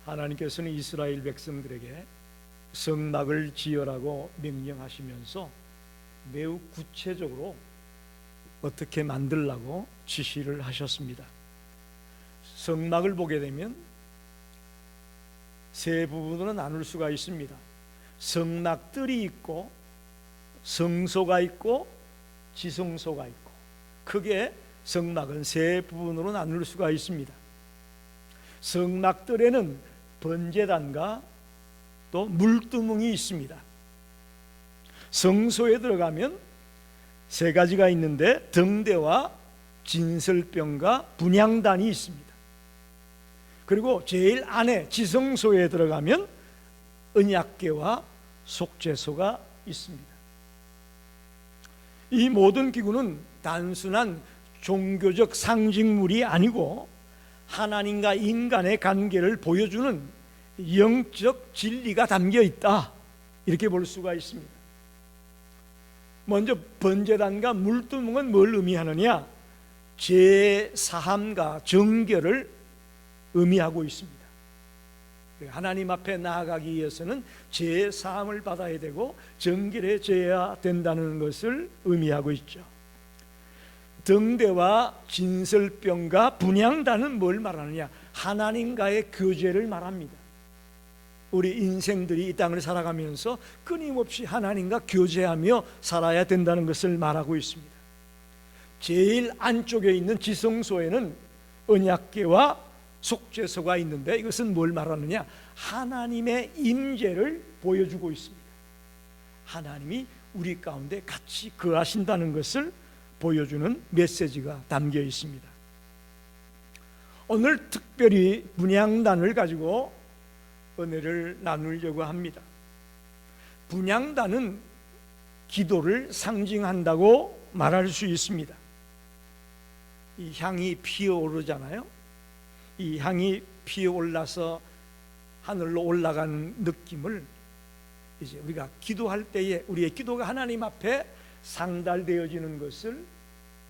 하나님께서는 이스라엘 백성들에게 성막을 지으라고 명령하시면서 매우 구체적으로 어떻게 만들라고 지시를 하셨습니다. 성막을 보게 되면 세 부분으로 나눌 수가 있습니다. 성막들이 있고 성소가 있고 지성소가 있고, 크게 성막은 세 부분으로 나눌 수가 있습니다. 성막들에는 번제단과 또 물두멍이 있습니다. 성소에 들어가면 세 가지가 있는데 등대와 진설병과 분향단이 있습니다. 그리고 제일 안에 지성소에 들어가면 언약궤와 속죄소가 있습니다. 이 모든 기구는 단순한 종교적 상징물이 아니고 하나님과 인간의 관계를 보여주는 영적 진리가 담겨 있다, 이렇게 볼 수가 있습니다. 먼저 번제단과 물두멍은 뭘 의미하느냐? 제사함과 정결을 의미하고 있습니다. 하나님 앞에 나아가기 위해서는 제사함을 받아야 되고 정결해져야 된다는 것을 의미하고 있죠. 등대와 진설병과 분향단은 뭘 말하느냐? 하나님과의 교제를 말합니다. 우리 인생들이 이 땅을 살아가면서 끊임없이 하나님과 교제하며 살아야 된다는 것을 말하고 있습니다. 제일 안쪽에 있는 지성소에는 언약궤와 속죄소가 있는데, 이것은 뭘 말하느냐? 하나님의 임재를 보여주고 있습니다. 하나님이 우리 가운데 같이 거하신다는 것을 보여주는 메시지가 담겨 있습니다. 오늘 특별히 분향단을 가지고 은혜를 나누려고 합니다. 분향단은 기도를 상징한다고 말할 수 있습니다. 이 향이 피어오르잖아요. 이 향이 피어올라서 하늘로 올라가는 느낌을 이제 우리가 기도할 때에 우리의 기도가 하나님 앞에 상달되어지는 것을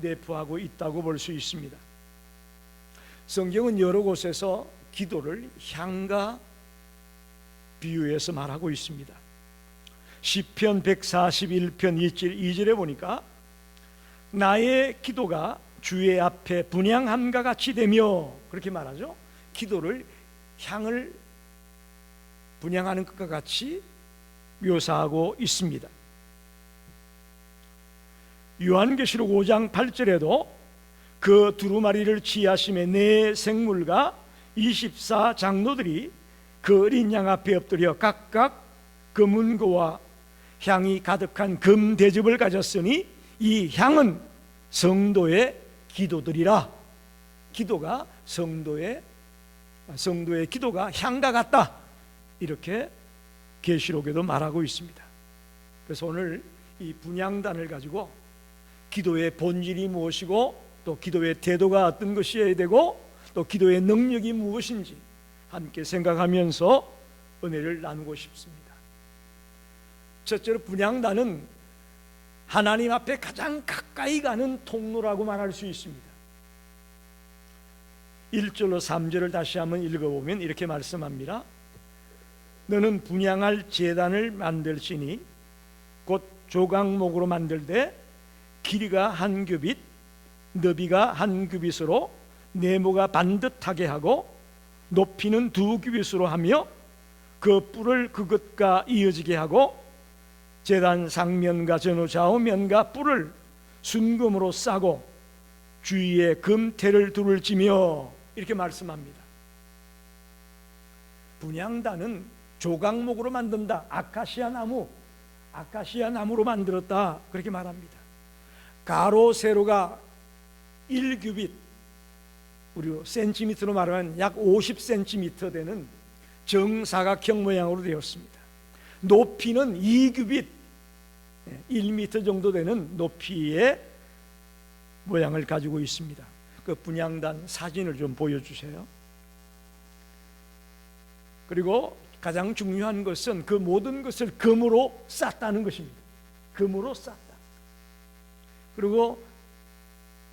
내포하고 있다고 볼 수 있습니다. 성경은 여러 곳에서 기도를 향과 비유해서 말하고 있습니다. 시편 141편 2절에 보니까 나의 기도가 주의 앞에 분향함과 같이 되며, 그렇게 말하죠. 기도를 향을 분향하는 것과 같이 묘사하고 있습니다. 요한계시록 5장 8절에도 그 두루마리를 취하심에 네 생물과 24장로들이 그 어린 양 앞에 엎드려 각각 그 문고와 향이 가득한 금 대접을 가졌으니 이 향은 성도의 기도들이라. 기도가 성도의 기도가 향과 같다, 이렇게 계시록에도 말하고 있습니다. 그래서 오늘 이 분향단을 가지고 기도의 본질이 무엇이고 또 기도의 태도가 어떤 것이어야 되고 또 기도의 능력이 무엇인지 함께 생각하면서 은혜를 나누고 싶습니다. 첫째로 분향단은 하나님 앞에 가장 가까이 가는 통로라고 말할 수 있습니다. 1절로 3절을 다시 한번 읽어보면 이렇게 말씀합니다. 너는 분향할 제단을 만들지니 곧 조각목으로 만들되 길이가 한 규빗 너비가 한 규빗으로 네모가 반듯하게 하고 높이는 2규빗으로 하며 그 뿔을 그것과 이어지게 하고 제단 상면과 전후 좌우면과 뿔을 순금으로 싸고 주위에 금테를 둘을 지며, 이렇게 말씀합니다. 분향단은 조각목으로 만든다. 아카시아 나무로 만들었다, 그렇게 말합니다. 가로 세로가 1규빗, 우리 센티미터로 말하면 약 50cm 되는 정사각형 모양으로 되었습니다. 높이는 2규빗, 1m 정도 되는 높이의 모양을 가지고 있습니다. 그 분향단 사진을 좀 보여주세요. 그리고 가장 중요한 것은 그 모든 것을 금으로 쌌다는 것입니다. 금으로 쌌다. 그리고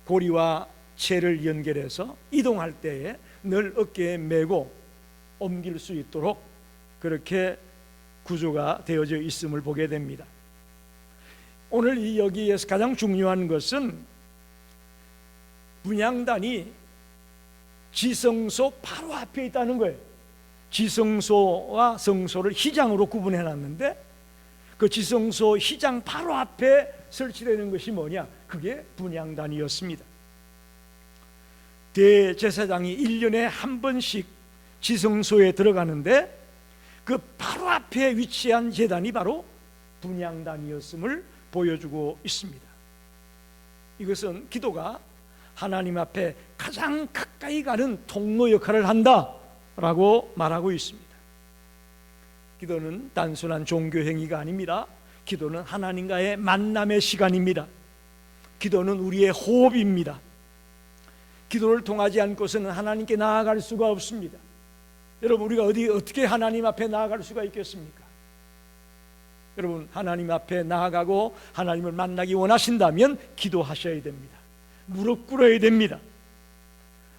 고리와 채를 연결해서 이동할 때에 늘 어깨에 메고 옮길 수 있도록 그렇게 구조가 되어져 있음을 보게 됩니다. 오늘 이 여기에서 가장 중요한 것은 분향단이 지성소 바로 앞에 있다는 거예요. 지성소와 성소를 휘장으로 구분해 놨는데 그 지성소 휘장 바로 앞에 설치되는 것이 뭐냐? 그게 분향단이었습니다. 대제사장이 1년에 한 번씩 지성소에 들어가는데 그 바로 앞에 위치한 제단이 바로 분향단이었음을 보여주고 있습니다. 이것은 기도가 하나님 앞에 가장 가까이 가는 통로 역할을 한다라고 말하고 있습니다. 기도는 단순한 종교 행위가 아닙니다. 기도는 하나님과의 만남의 시간입니다. 기도는 우리의 호흡입니다. 기도를 통하지 않고서는 하나님께 나아갈 수가 없습니다. 여러분, 우리가 어떻게 하나님 앞에 나아갈 수가 있겠습니까? 여러분, 하나님 앞에 나아가고 하나님을 만나기 원하신다면 기도하셔야 됩니다. 무릎 꿇어야 됩니다.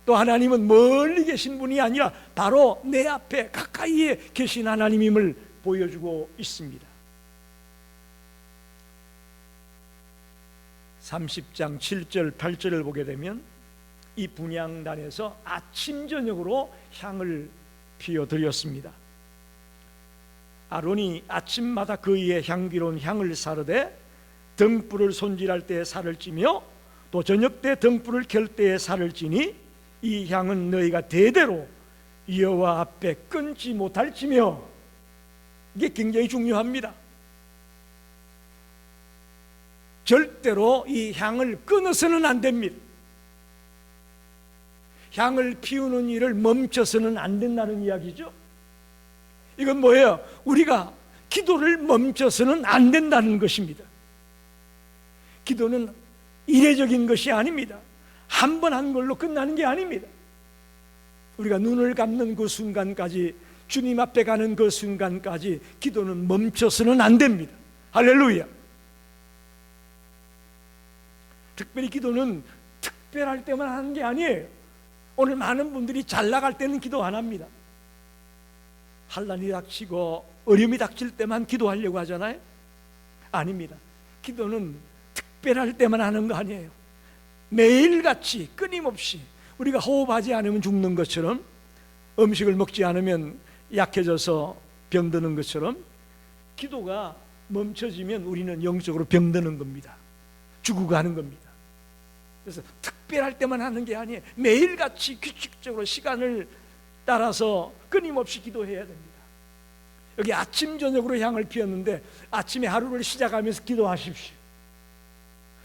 또 하나님은 멀리 계신 분이 아니라 바로 내 앞에 가까이에 계신 하나님임을 보여주고 있습니다. 30장 7절 8절을 보게 되면 이 분향단에서 아침 저녁으로 향을 피워드렸습니다. 아론이 아침마다 그 위에 향기로운 향을 사르되 등불을 손질할 때에 살을 찌며 또 저녁 때 등불을 켤 때에 살을 찌니 이 향은 너희가 대대로 여호와 앞에 끊지 못할지며. 이게 굉장히 중요합니다. 절대로 이 향을 끊어서는 안 됩니다. 향을 피우는 일을 멈춰서는 안 된다는 이야기죠. 이건 뭐예요? 우리가 기도를 멈춰서는 안 된다는 것입니다. 기도는 이례적인 것이 아닙니다. 한 번 한 걸로 끝나는 게 아닙니다. 우리가 눈을 감는 그 순간까지, 주님 앞에 가는 그 순간까지 기도는 멈춰서는 안 됩니다. 할렐루야. 특별히 기도는 특별할 때만 하는 게 아니에요. 오늘 많은 분들이 잘 나갈 때는 기도 안 합니다. 환난이 닥치고 어려움이 닥칠 때만 기도하려고 하잖아요. 아닙니다. 기도는 특별할 때만 하는 거 아니에요. 매일같이 끊임없이, 우리가 호흡하지 않으면 죽는 것처럼, 음식을 먹지 않으면 약해져서 병드는 것처럼, 기도가 멈춰지면 우리는 영적으로 병드는 겁니다. 죽어가는 겁니다. 그래서 특별할 때만 하는 게 아니에요. 매일같이 규칙적으로 시간을 따라서 끊임없이 기도해야 됩니다. 여기 아침 저녁으로 향을 피웠는데 아침에 하루를 시작하면서 기도하십시오.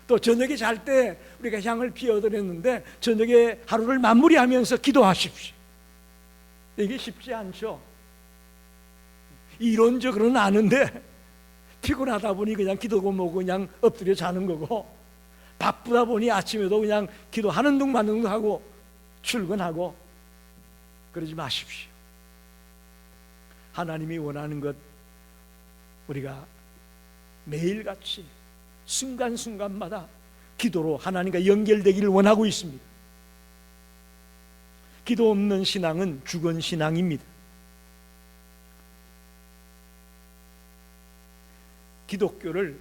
또 저녁에 잘 때 우리가 향을 피워드렸는데 저녁에 하루를 마무리하면서 기도하십시오. 이게 쉽지 않죠. 이론적으로는 아는데 피곤하다 보니 그냥 기도고 뭐고 그냥 엎드려 자는 거고, 바쁘다 보니 아침에도 그냥 기도하는 둥 마는 둥 하고 출근하고 그러지 마십시오. 하나님이 원하는 것, 우리가 매일같이 순간순간마다 기도로 하나님과 연결되기를 원하고 있습니다. 기도 없는 신앙은 죽은 신앙입니다. 기독교를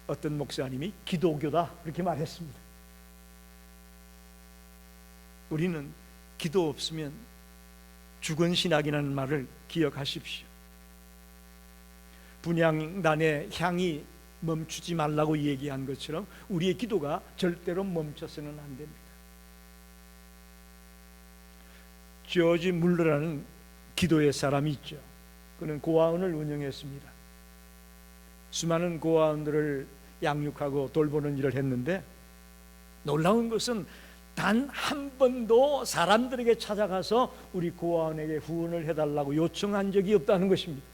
어떤 목사님이 기도교다 그렇게 말했습니다. 우리는 기도 없으면 죽은 신학이라는 말을 기억하십시오. 분향단의 향이 멈추지 말라고 얘기한 것처럼 우리의 기도가 절대로 멈춰서는 안 됩니다. 조지 물러라는 기도의 사람이 있죠. 그는 고아원을 운영했습니다. 수많은 고아원들을 양육하고 돌보는 일을 했는데 놀라운 것은 단 한 번도 사람들에게 찾아가서 우리 고아원에게 후원을 해달라고 요청한 적이 없다는 것입니다.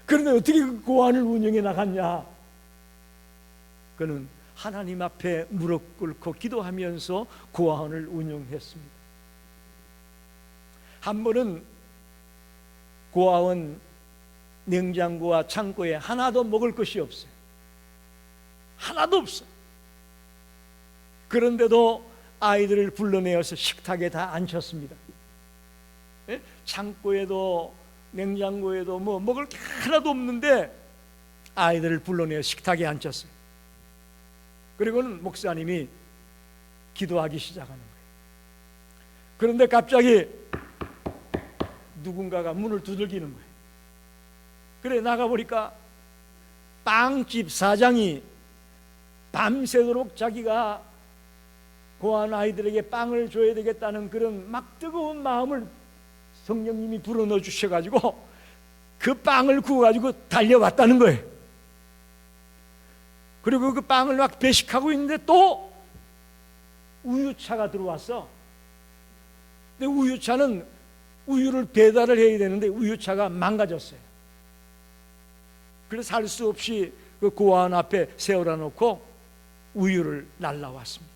그런데 어떻게 그 고아원을 운영해 나갔냐? 그는 하나님 앞에 무릎 꿇고 기도하면서 고아원을 운영했습니다. 한 번은 고아원 냉장고와 창고에 하나도 먹을 것이 없어요. 하나도 없어. 그런데도 아이들을 불러내어서 식탁에 다 앉혔습니다. 창고에도 냉장고에도 뭐 먹을 게 하나도 없는데 아이들을 불러내어 식탁에 앉혔어요. 그리고는 목사님이 기도하기 시작하는 거예요. 그런데 갑자기 누군가가 문을 두들기는 거예요. 그래 나가보니까 빵집 사장이 밤새도록 자기가 고아원 아이들에게 빵을 줘야 되겠다는 그런 막 뜨거운 마음을 성령님이 불어넣어 주셔가지고 그 빵을 구워가지고 달려왔다는 거예요. 그리고 그 빵을 막 배식하고 있는데 또 우유차가 들어왔어. 근데 우유차는 우유를 배달을 해야 되는데 우유차가 망가졌어요. 그래서 할 수 없이 그 고아원 앞에 세워라 놓고 우유를 날라왔습니다.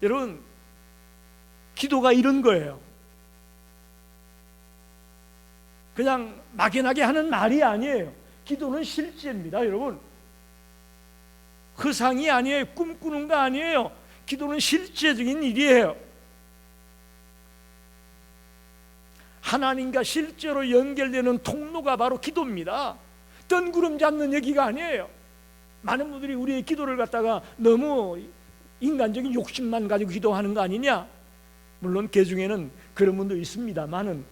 여러분, 기도가 이런 거예요. 그냥 막연하게 하는 말이 아니에요. 기도는 실제입니다, 여러분. 허상이 아니에요. 꿈꾸는 거 아니에요. 기도는 실제적인 일이에요. 하나님과 실제로 연결되는 통로가 바로 기도입니다. 뜬구름 잡는 얘기가 아니에요. 많은 분들이 우리의 기도를 갖다가 너무 인간적인 욕심만 가지고 기도하는 거 아니냐? 물론 그 중에는 그런 분도 있습니다만은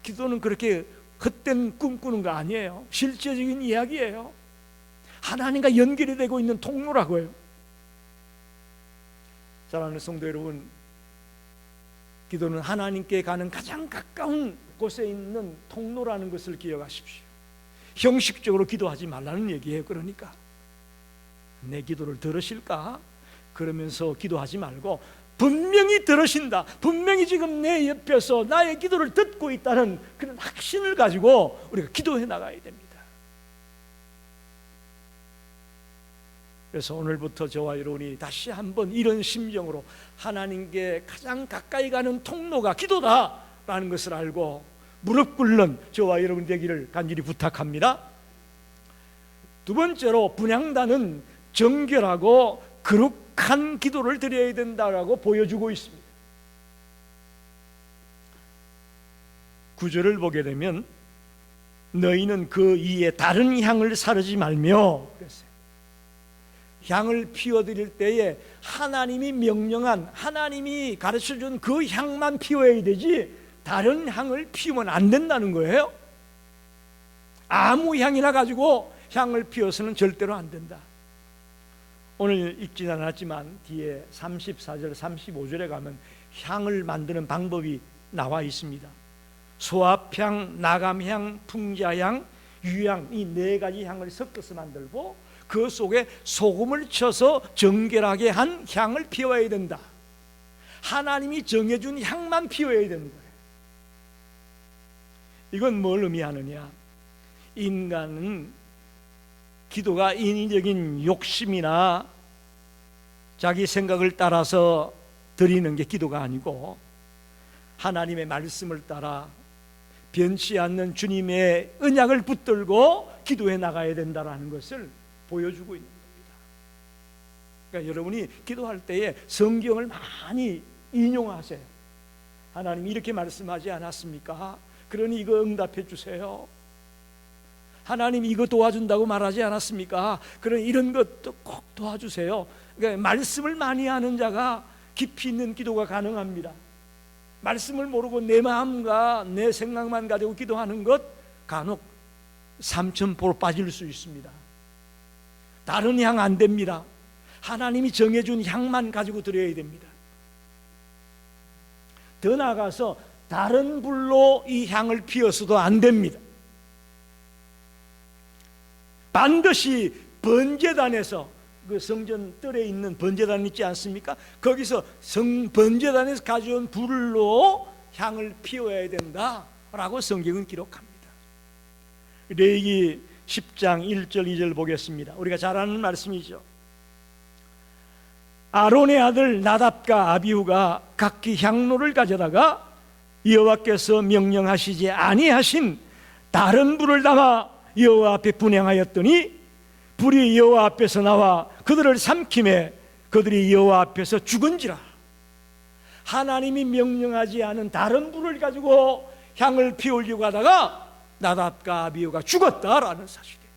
기도는 그렇게 헛된 꿈꾸는 거 아니에요. 실제적인 이야기예요. 하나님과 연결이 되고 있는 통로라고요. 사랑하는 성도 여러분, 기도는 하나님께 가는 가장 가까운 곳에 있는 통로라는 것을 기억하십시오. 형식적으로 기도하지 말라는 얘기예요. 그러니까 내 기도를 들으실까? 그러면서 기도하지 말고 분명히 들으신다, 분명히 지금 내 옆에서 나의 기도를 듣고 있다는 그런 확신을 가지고 우리가 기도해 나가야 됩니다. 그래서 오늘부터 저와 여러분이 다시 한번 이런 심정으로 하나님께 가장 가까이 가는 통로가 기도다라는 것을 알고 무릎 꿇는 저와 여러분 되기를 간절히 부탁합니다. 두 번째로 분향단은 정결하고 거룩한 기도를 드려야 된다라고 보여주고 있습니다. 9절을 보게 되면 너희는 그 이에 다른 향을 사르지 말며 그랬어요. 향을 피워드릴 때에 하나님이 명령한, 하나님이 가르쳐준 그 향만 피워야 되지 다른 향을 피우면 안 된다는 거예요. 아무 향이나 가지고 향을 피워서는 절대로 안 된다. 오늘 읽진 않았지만 뒤에 34절 35절에 가면 향을 만드는 방법이 나와 있습니다. 소합향, 나감향, 풍자향, 유향, 이 네 가지 향을 섞어서 만들고 그 속에 소금을 쳐서 정결하게 한 향을 피워야 된다. 하나님이 정해준 향만 피워야 되는 거예요. 이건 뭘 의미하느냐? 인간은 기도가 인위적인 욕심이나 자기 생각을 따라서 드리는 게 기도가 아니고 하나님의 말씀을 따라 변치 않는 주님의 언약을 붙들고 기도해 나가야 된다는 것을 보여주고 있는 겁니다. 그러니까 여러분이 기도할 때에 성경을 많이 인용하세요. 하나님이 이렇게 말씀하지 않았습니까? 그러니 이거 응답해 주세요. 하나님 이거 도와준다고 말하지 않았습니까? 그러니 이런 것도 꼭 도와주세요. 그러니까 말씀을 많이 하는 자가 깊이 있는 기도가 가능합니다. 말씀을 모르고 내 마음과 내 생각만 가지고 기도하는 것 간혹 삼천포로 빠질 수 있습니다. 다른 향 안 됩니다. 하나님이 정해준 향만 가지고 드려야 됩니다. 더 나아가서 다른 불로 이 향을 피워서도 안 됩니다. 반드시 번제단에서, 그 성전 뜰에 있는 번제단 있지 않습니까? 거기서 번제단에서 가져온 불로 향을 피워야 된다라고 성경은 기록합니다. 레위기 10장 1절 2절 보겠습니다. 우리가 잘 아는 말씀이죠. 아론의 아들 나답과 아비후가 각기 향로를 가져다가 여호와께서 명령하시지 아니하신 다른 불을 담아 여호와 앞에 분향하였더니 불이 여호와 앞에서 나와 그들을 삼킴에 그들이 여호와 앞에서 죽은지라. 하나님이 명령하지 않은 다른 불을 가지고 향을 피우려고 하다가 나답과 아비후가 죽었다라는 사실이에요.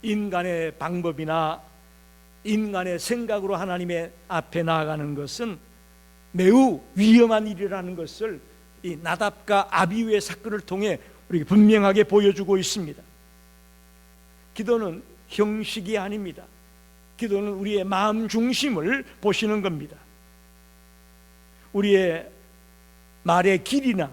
인간의 방법이나 인간의 생각으로 하나님의 앞에 나아가는 것은 매우 위험한 일이라는 것을 이 나답과 아비후의 사건을 통해 우리에게 분명하게 보여주고 있습니다. 기도는 형식이 아닙니다. 기도는 우리의 마음 중심을 보시는 겁니다. 우리의 말의 길이나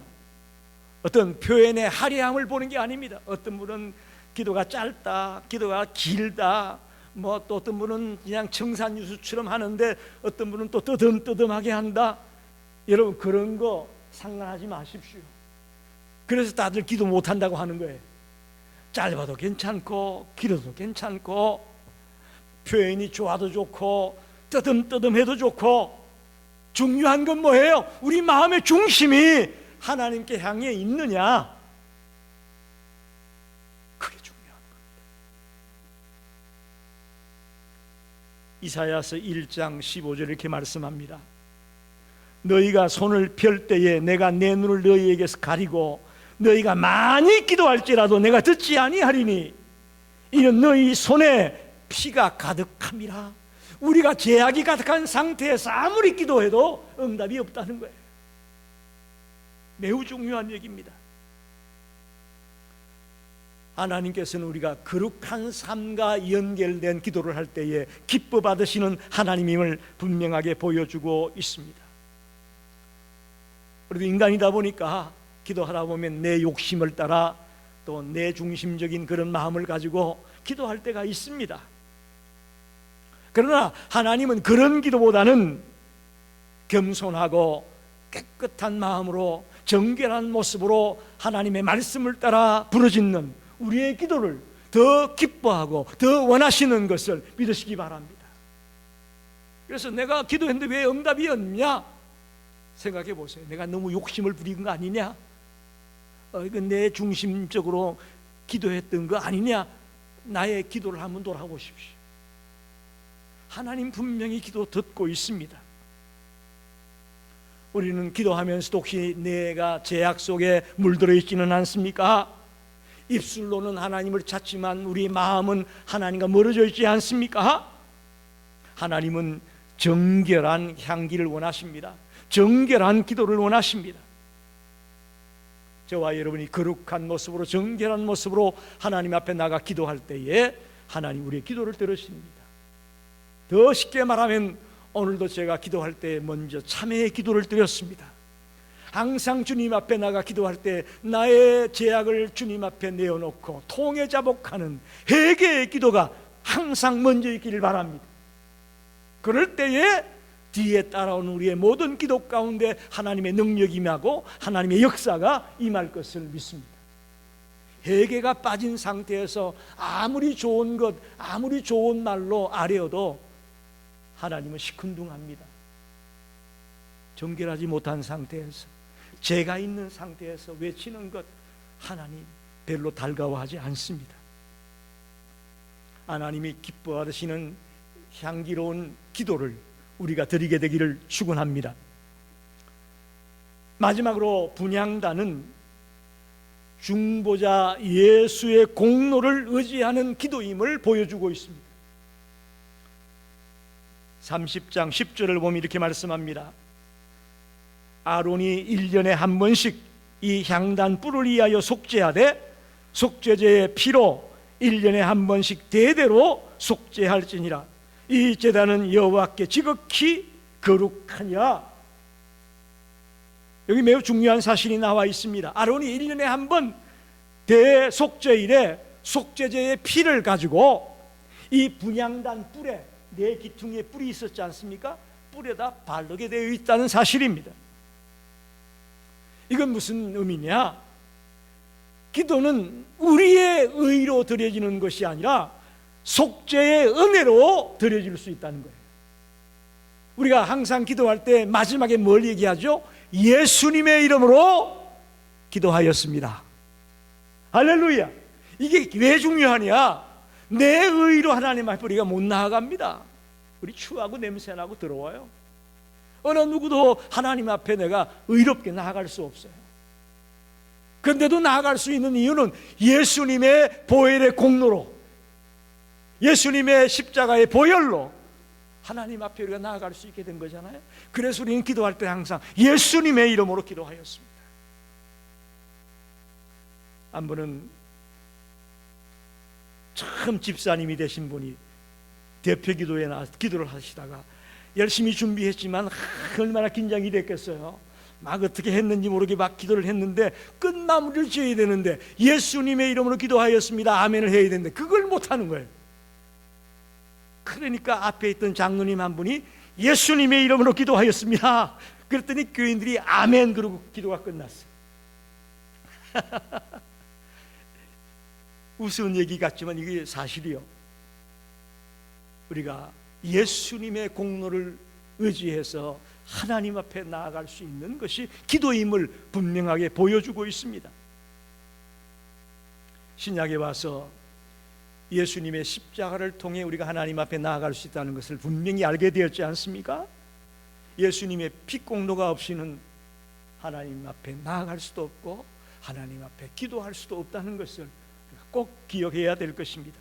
어떤 표현의 화려함을 보는 게 아닙니다. 어떤 분은 기도가 짧다, 기도가 길다, 뭐 또 어떤 분은 그냥 청산유수처럼 하는데 어떤 분은 또 뜨듬뜨듬하게 한다. 여러분 그런 거 상관하지 마십시오. 그래서 다들 기도 못한다고 하는 거예요. 짧아도 괜찮고 길어도 괜찮고 표현이 좋아도 좋고 뜨듬뜨듬해도 좋고, 중요한 건 뭐예요? 우리 마음의 중심이 하나님께 향해 있느냐, 그게 중요한 겁니다. 이사야서 1장 15절 이렇게 말씀합니다. 너희가 손을 펼 때에 내가 내 눈을 너희에게서 가리고 너희가 많이 기도할지라도 내가 듣지 아니하리니 이는 너희 손에 피가 가득함이라. 우리가 죄악이 가득한 상태에서 아무리 기도해도 응답이 없다는 거예요. 매우 중요한 얘기입니다. 하나님께서는 우리가 거룩한 삶과 연결된 기도를 할 때에 기뻐 받으시는 하나님임을 분명하게 보여주고 있습니다. 우리도 인간이다 보니까 기도하다 보면 내 욕심을 따라 또 내 중심적인 그런 마음을 가지고 기도할 때가 있습니다. 그러나 하나님은 그런 기도보다는 겸손하고 깨끗한 마음으로 정결한 모습으로 하나님의 말씀을 따라 부르짖는 우리의 기도를 더 기뻐하고 더 원하시는 것을 믿으시기 바랍니다. 그래서 내가 기도했는데 왜 응답이 없냐 생각해 보세요. 내가 너무 욕심을 부린 거 아니냐, 이거 내 중심적으로 기도했던 거 아니냐. 나의 기도를 한번 돌아보십시오. 하나님 분명히 기도 듣고 있습니다. 우리는 기도하면서도 혹시 내가 죄악 속에 물들어 있지는 않습니까? 입술로는 하나님을 찾지만 우리 마음은 하나님과 멀어져 있지 않습니까? 하나님은 정결한 향기를 원하십니다. 정결한 기도를 원하십니다. 저와 여러분이 거룩한 모습으로 정결한 모습으로 하나님 앞에 나가 기도할 때에 하나님 우리의 기도를 들으십니다. 더 쉽게 말하면 오늘도 제가 기도할 때 먼저 참회의 기도를 드렸습니다. 항상 주님 앞에 나가 기도할 때 나의 죄악을 주님 앞에 내어놓고 통해 자복하는 회개의 기도가 항상 먼저 있기를 바랍니다. 그럴 때에 뒤에 따라온 우리의 모든 기도 가운데 하나님의 능력이 임하고 하나님의 역사가 임할 것을 믿습니다. 회개가 빠진 상태에서 아무리 좋은 것, 아무리 좋은 말로 아뢰어도 하나님은 시큰둥합니다. 정결하지 못한 상태에서, 죄가 있는 상태에서 외치는 것 하나님 별로 달가워하지 않습니다. 하나님이 기뻐하시는 향기로운 기도를 우리가 드리게 되기를 축원합니다. 마지막으로 분향단은 중보자 예수의 공로를 의지하는 기도임을 보여주고 있습니다. 30장 10절을 보면 이렇게 말씀합니다. 아론이 1년에 한 번씩 이 향단 뿔을 위하여 속죄하되 속죄제의 피로 1년에 한 번씩 대대로 속죄할지니라. 이 제단은 여호와께 지극히 거룩하니라. 여기 매우 중요한 사실이 나와 있습니다. 아론이 1년에 한 번 대속죄일에 속죄제의 피를 가지고 이 분향단 뿔에, 네 기퉁에 뿔이 있었지 않습니까? 뿔에다 바르게 되어 있다는 사실입니다. 이건 무슨 의미냐? 기도는 우리의 의로 드려지는 것이 아니라 속죄의 은혜로 드려질 수 있다는 거예요. 우리가 항상 기도할 때 마지막에 뭘 얘기하죠? 예수님의 이름으로 기도하였습니다. 할렐루야. 이게 왜 중요하냐? 내 의로 하나님 앞에 우리가 못 나아갑니다. 우리 추하고 냄새나고 더러워요. 어느 누구도 하나님 앞에 내가 의롭게 나아갈 수 없어요. 그런데도 나아갈 수 있는 이유는 예수님의 보혈의 공로로, 예수님의 십자가의 보혈로 하나님 앞에 우리가 나아갈 수 있게 된 거잖아요. 그래서 우리는 기도할 때 항상 예수님의 이름으로 기도하였습니다. 한 분은 처음 집사님이 되신 분이 대표 기도에 나와서 기도를 하시다가 열심히 준비했지만 얼마나 긴장이 됐겠어요. 막 어떻게 했는지 모르게 막 기도를 했는데 끝마무리를 지어야 되는데 예수님의 이름으로 기도하였습니다, 아멘을 해야 되는데 그걸 못하는 거예요. 그러니까 앞에 있던 장로님 한 분이 예수님의 이름으로 기도하였습니다, 그랬더니 교인들이 아멘 그러고 기도가 끝났어요. 우스운 얘기 같지만 이게 사실이요. 우리가 예수님의 공로를 의지해서 하나님 앞에 나아갈 수 있는 것이 기도임을 분명하게 보여주고 있습니다. 신약에 와서 예수님의 십자가를 통해 우리가 하나님 앞에 나아갈 수 있다는 것을 분명히 알게 되었지 않습니까? 예수님의 피공로가 없이는 하나님 앞에 나아갈 수도 없고 하나님 앞에 기도할 수도 없다는 것을 꼭 기억해야 될 것입니다.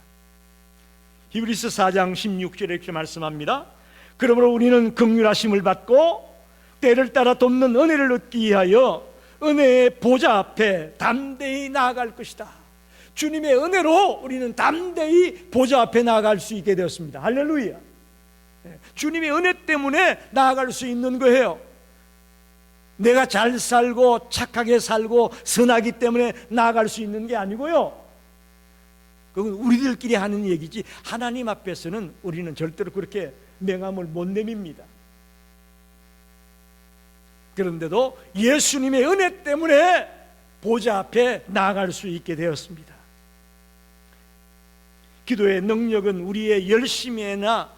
히브리서 4장 16절에 이렇게 말씀합니다. 그러므로 우리는 긍휼하심을 받고 때를 따라 돕는 은혜를 얻기 위하여 은혜의 보좌 앞에 담대히 나아갈 것이다. 주님의 은혜로 우리는 담대히 보좌 앞에 나아갈 수 있게 되었습니다. 할렐루야. 주님의 은혜 때문에 나아갈 수 있는 거예요. 내가 잘 살고 착하게 살고 선하기 때문에 나아갈 수 있는 게 아니고요, 그건 우리들끼리 하는 얘기지 하나님 앞에서는 우리는 절대로 그렇게 명함을 못 내밉니다. 그런데도 예수님의 은혜 때문에 보좌 앞에 나아갈 수 있게 되었습니다. 기도의 능력은 우리의 열심에나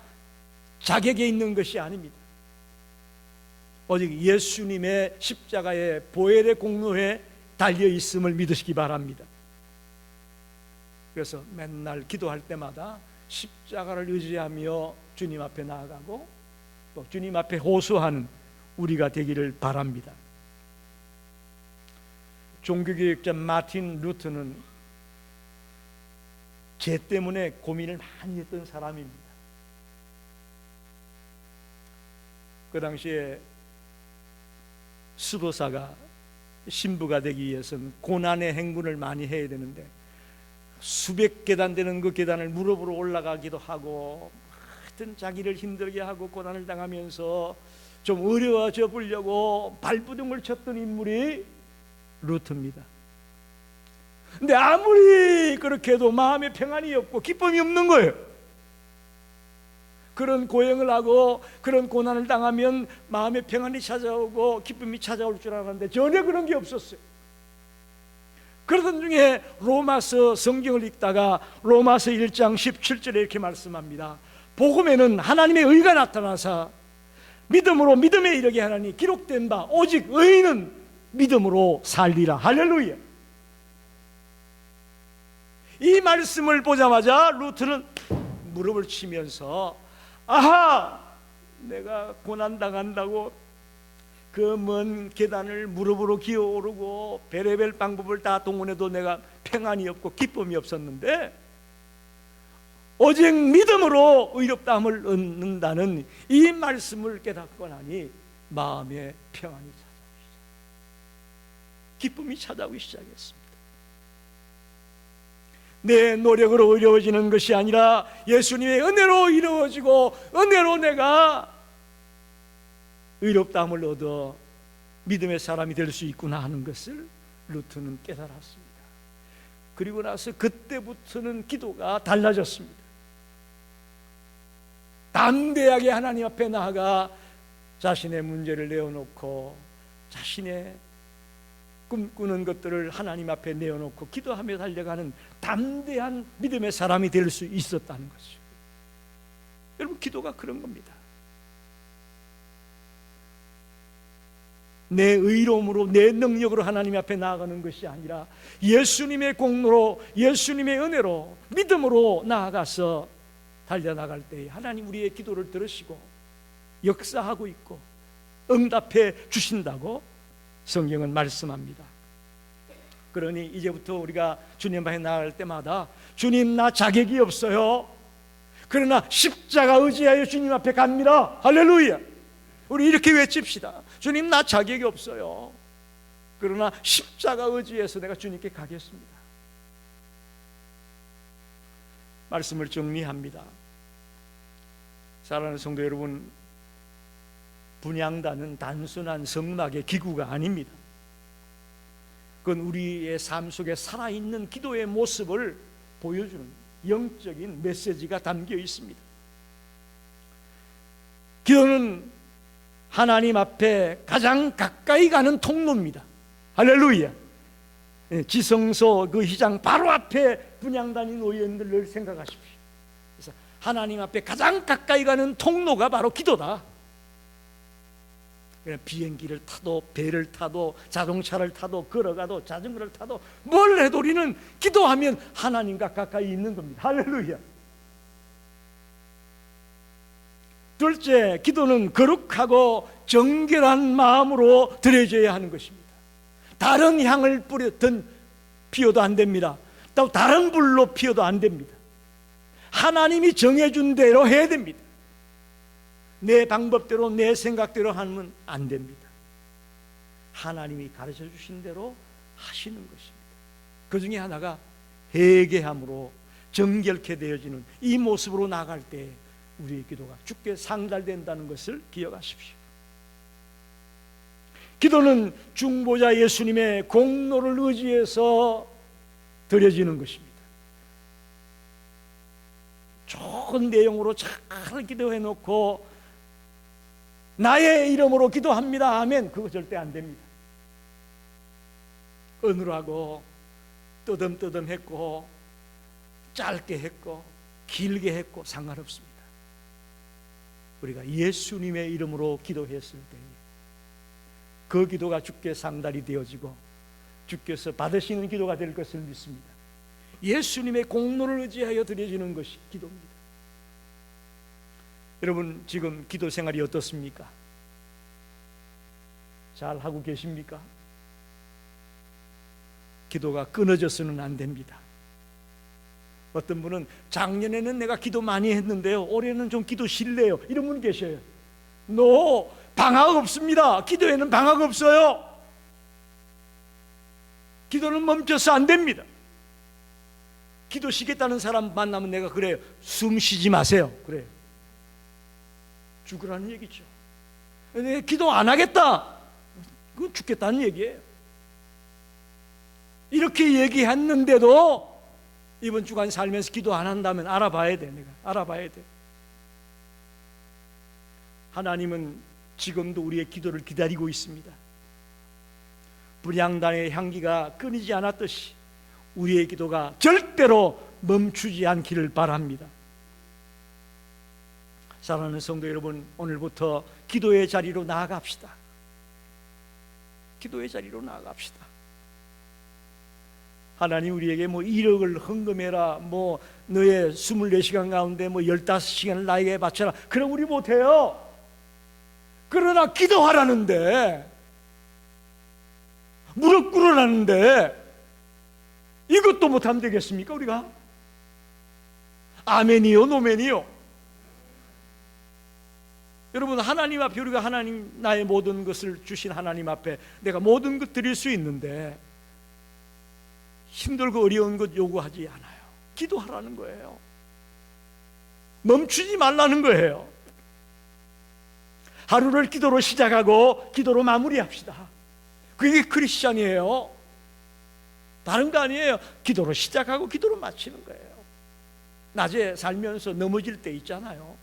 자격에 있는 것이 아닙니다. 오직 예수님의 십자가의 보혈의 공로에 달려 있음을 믿으시기 바랍니다. 그래서 맨날 기도할 때마다 십자가를 의지하며 주님 앞에 나아가고 또 주님 앞에 호소하는 우리가 되기를 바랍니다. 종교개혁자 마틴 루터는 죄 때문에 고민을 많이 했던 사람입니다. 그 당시에 수도사가 신부가 되기 위해서는 고난의 행군을 많이 해야 되는데 수백 계단 되는 그 계단을 무릎으로 올라가기도 하고 하여튼 자기를 힘들게 하고 고난을 당하면서 좀 어려워져 보려고 발부둥을 쳤던 인물이 루터입니다. 근데 아무리 그렇게 해도 마음에 평안이 없고 기쁨이 없는 거예요. 그런 고행을 하고 그런 고난을 당하면 마음에 평안이 찾아오고 기쁨이 찾아올 줄 알았는데 전혀 그런 게 없었어요. 그러던 중에 로마서 성경을 읽다가 로마서 1장 17절에 이렇게 말씀합니다. 복음에는 하나님의 의가 나타나사 믿음으로 믿음에 이르게 하나니 기록된 바 오직 의인은 믿음으로 살리라. 할렐루야. 이 말씀을 보자마자 루터는 무릎을 치면서 아하, 내가 고난당한다고 그 먼 계단을 무릎으로 기어오르고 별의별 방법을 다 동원해도 내가 평안이 없고 기쁨이 없었는데 오직 믿음으로 의롭다함을 얻는다는 이 말씀을 깨닫고 나니 마음에 평안이 찾아오기 시작했습니다. 기쁨이 찾아오기 시작했습니다. 내 노력으로 이루어지는 것이 아니라 예수님의 은혜로 이루어지고 은혜로 내가 의롭다함을 얻어 믿음의 사람이 될 수 있구나 하는 것을 루터는 깨달았습니다. 그리고 나서 그때부터는 기도가 달라졌습니다. 담대하게 하나님 앞에 나아가 자신의 문제를 내어놓고 자신의 꿈꾸는 것들을 하나님 앞에 내어놓고 기도하며 달려가는 담대한 믿음의 사람이 될 수 있었다는 것이죠. 여러분, 기도가 그런 겁니다. 내 의로움으로 내 능력으로 하나님 앞에 나아가는 것이 아니라 예수님의 공로로 예수님의 은혜로 믿음으로 나아가서 달려나갈 때 하나님 우리의 기도를 들으시고 역사하고 있고 응답해 주신다고 성경은 말씀합니다. 그러니 이제부터 우리가 주님 앞에 나갈 때마다 주님, 나 자격이 없어요. 그러나 십자가 의지하여 주님 앞에 갑니다. 할렐루야. 우리 이렇게 외칩시다. 주님, 나 자격이 없어요. 그러나 십자가 의지해서 내가 주님께 가겠습니다. 말씀을 정리합니다. 사랑하는 성도 여러분, 분향단은 단순한 성막의 기구가 아닙니다. 그건 우리의 삶 속에 살아있는 기도의 모습을 보여주는 영적인 메시지가 담겨 있습니다. 기도는 하나님 앞에 가장 가까이 가는 통로입니다. 할렐루야. 지성소 그 휘장 바로 앞에 분향단이 놓여 있는 걸 생각하십시오. 그래서 하나님 앞에 가장 가까이 가는 통로가 바로 기도다. 비행기를 타도 배를 타도 자동차를 타도 걸어가도 자전거를 타도 뭘 해도 우리는 기도하면 하나님과 가까이 있는 겁니다. 할렐루야. 둘째, 기도는 거룩하고 정결한 마음으로 드려져야 하는 것입니다. 다른 향을 뿌렸든 피워도 안 됩니다. 또 다른 불로 피워도 안 됩니다. 하나님이 정해준 대로 해야 됩니다. 내 방법대로 내 생각대로 하면 안 됩니다. 하나님이 가르쳐 주신 대로 하시는 것입니다. 그 중에 하나가 회개함으로 정결케 되어지는 이 모습으로 나갈 때 우리의 기도가 주께 상달된다는 것을 기억하십시오. 기도는 중보자 예수님의 공로를 의지해서 드려지는 것입니다. 좋은 내용으로 잘 기도해 놓고 나의 이름으로 기도합니다 하면 그거 절대 안 됩니다. 어눌하고 뜨듬뜨듬했고 짧게 했고 길게 했고 상관없습니다. 우리가 예수님의 이름으로 기도했을 때 그 기도가 주께 상달이 되어지고 주께서 받으시는 기도가 될 것을 믿습니다. 예수님의 공로를 의지하여 드려지는 것이 기도입니다. 여러분, 지금 기도 생활이 어떻습니까? 잘 하고 계십니까? 기도가 끊어져서는 안 됩니다. 어떤 분은 작년에는 내가 기도 많이 했는데요, 올해는 좀 기도 실래요, 이런 분 계셔요. 방학 없습니다. 기도에는 방학 없어요. 기도는 멈춰서 안 됩니다. 기도 쉬겠다는 사람 만나면 내가 그래요. 숨 쉬지 마세요. 그래요. 죽으라는 얘기죠. 내가 기도 안 하겠다, 그건 죽겠다는 얘기예요. 이렇게 얘기했는데도 이번 주간 살면서 기도 안 한다면 알아봐야 돼. 내가 알아봐야 돼. 하나님은 지금도 우리의 기도를 기다리고 있습니다. 분향단의 향기가 끊이지 않았듯이 우리의 기도가 절대로 멈추지 않기를 바랍니다. 사랑하는 성도 여러분, 오늘부터 기도의 자리로 나아갑시다. 기도의 자리로 나아갑시다. 하나님 우리에게 1억을 헌금해라, 너의 24시간 가운데 15시간을 나에게 바쳐라, 그럼 우리 못해요. 그러나 기도하라는데, 무릎 꿇으라는데 이것도 못하면 되겠습니까 우리가? 아멘이요 노멘이요? 여러분, 하나님 앞에 우리가 하나님, 나의 모든 것을 주신 하나님 앞에 내가 모든 것 드릴 수 있는데 힘들고 어려운 것 요구하지 않아요. 기도하라는 거예요. 멈추지 말라는 거예요. 하루를 기도로 시작하고 기도로 마무리합시다. 그게 크리스찬이에요. 다른 거 아니에요. 기도로 시작하고 기도로 마치는 거예요. 낮에 살면서 넘어질 때 있잖아요.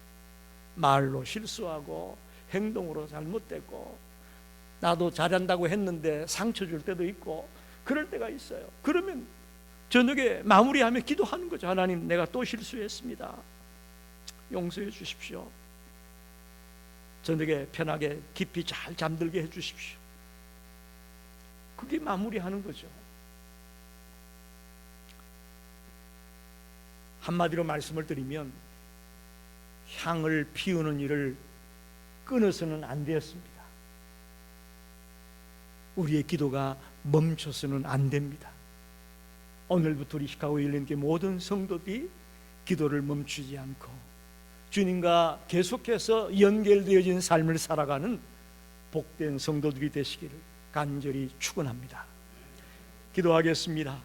말로 실수하고 행동으로 잘못되고 나도 잘한다고 했는데 상처 줄 때도 있고 그럴 때가 있어요. 그러면 저녁에 마무리하며 기도하는 거죠. 하나님, 내가 또 실수했습니다. 용서해 주십시오. 저녁에 편하게 깊이 잘 잠들게 해 주십시오. 그게 마무리하는 거죠. 한마디로 말씀을 드리면 향을 피우는 일을 끊어서는 안 되었습니다. 우리의 기도가 멈춰서는 안 됩니다. 오늘부터 우리 시카고 일련교회 모든 성도들이 기도를 멈추지 않고 주님과 계속해서 연결되어진 삶을 살아가는 복된 성도들이 되시기를 간절히 축원합니다. 기도하겠습니다.